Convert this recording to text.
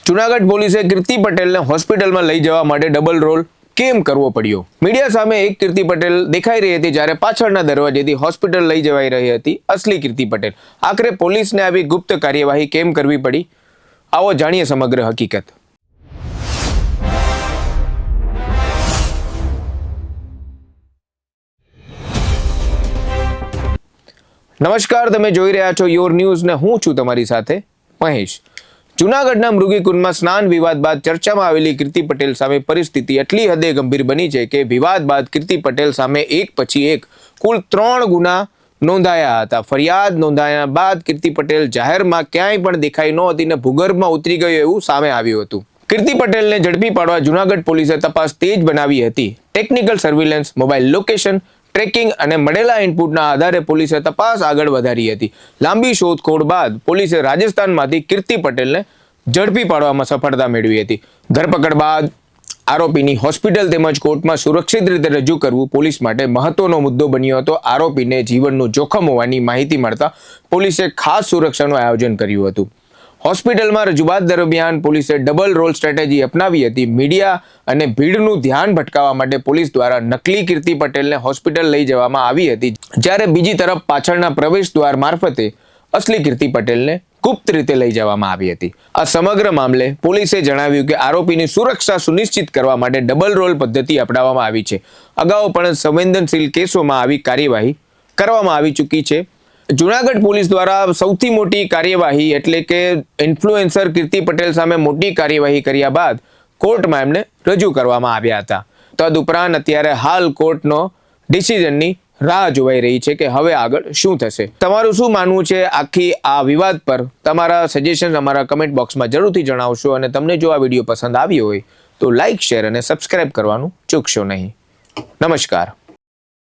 જૂનાગઢ પોલીસે કીર્તિ પટેલને હોસ્પિટલમાં લઈ જવા માટે ડબલ રોલ કેમ કરવો પડ્યો? મીડિયા સામે એક કીર્તિ પટેલ દેખાઈ રહી હતી, જ્યારે પાછળના દરવાજેથી હોસ્પિટલ લઈ જવાઈ રહી હતી અસલી કીર્તિ પટેલ. આખરે પોલીસને આવી ગુપ્ત કાર્યવાહી કેમ કરવી પડી? આવો જાણીએ સમગ્ર હકીકત. નમસ્કાર, તમે જોઈ રહ્યા છો યોર ન્યૂઝ ને હું છું તમારી સાથે મહેશ. જૂનાગઢના મૃગીકુંડમાં સ્નાન વિવાદ બાદ ચર્ચામાં આવેલી કીર્તિ પટેલ સામે પરિસ્થિતિ એટલી હદે ગંભીર બની છે કે વિવાદ બાદ કીર્તિ પટેલ સામે એક પછી એક કુલ 3 ગુના નોંધાયા હતા. ફરિયાદ નોંધાયા બાદ કીર્તિ પટેલ જાહેરમાં ક્યાંય પણ દેખાઈ નહોતી ને ભૂગર્ભમાં ઉતરી ગયો એવું સામે આવ્યું હતું. કીર્તિ પટેલને ઝડપી પાડવા જૂનાગઢ પોલીસે તપાસ તેજ બનાવી હતી. Technical surveillance, mobile location tracking અને મળેલા ઇનપુટના આધારે પોલીસે તપાસ આગળ વધારી હતી. લાંબી શોધખોળ બાદ પોલીસે રાજસ્થાનમાંથી કીર્તિ પટેલને ઝડપી પાડવામાં સફળતા મેળવી હતી. ધરપકડ બાદ આરોપીની હોસ્પિટલ તેમજ કોર્ટમાં સુરક્ષિત રીતે રજૂ કરવું પોલીસ માટે મહત્વનો મુદ્દો બન્યો હતો. આરોપીને જીવનનું જોખમ હોવાની માહિતી મળતા પોલીસે ખાસ સુરક્ષાનું આયોજન કર્યું હતું. હોસ્પિટલમાં રજૂઆત દરમિયાન પોલીસે ડબલ રોલ સ્ટ્રેટેજી અપનાવી હતી. મીડિયા અને ભીડનું ધ્યાન ભટકાવવા માટે પોલીસ દ્વારા નકલી કીર્તિ પટેલને હોસ્પિટલ લઈ જવામાં આવી હતી, જ્યારે બીજી તરફ પાછળના પ્રવેશ દ્વાર મારફતે અસલી કીર્તિ પટેલને ગુપ્ત રીતે લઈ જવામાં આવી હતી. આ સમગ્ર મામલે પોલીસે જણાવ્યું કે આરોપીની સુરક્ષા સુનિશ્ચિત કરવા માટે ડબલ રોલ પદ્ધતિ અપનાવવામાં આવી છે. અગાઉ પણ સંવેદનશીલ કેસોમાં આવી કાર્યવાહી કરવામાં આવી ચૂકી છે. જૂનાગઢ પોલીસ દ્વારા સૌથી મોટી કાર્યવાહી એટલે કે ઇન્ફ્લુએન્સર કીર્તિ પટેલ સામે મોટી કાર્યવાહી કર્યા બાદ કોર્ટમાં એમને રજૂ કરવામાં આવ્યા હતા. તદુપરાંત અત્યારે હાલ કોર્ટનો ડિસિઝનની રાહ જોવાઈ રહી છે કે હવે આગળ શું થશે. તમારું શું માનવું છે આખી આ વિવાદ પર? તમારા સજેશન અમારા કમેન્ટ બોક્સમાં જરૂરથી જણાવશો અને તમને જો આ વિડીયો પસંદ આવ્યો હોય તો લાઇક, શેર અને સબસ્ક્રાઇબ કરવાનું ચૂકશો નહીં. નમસ્કાર.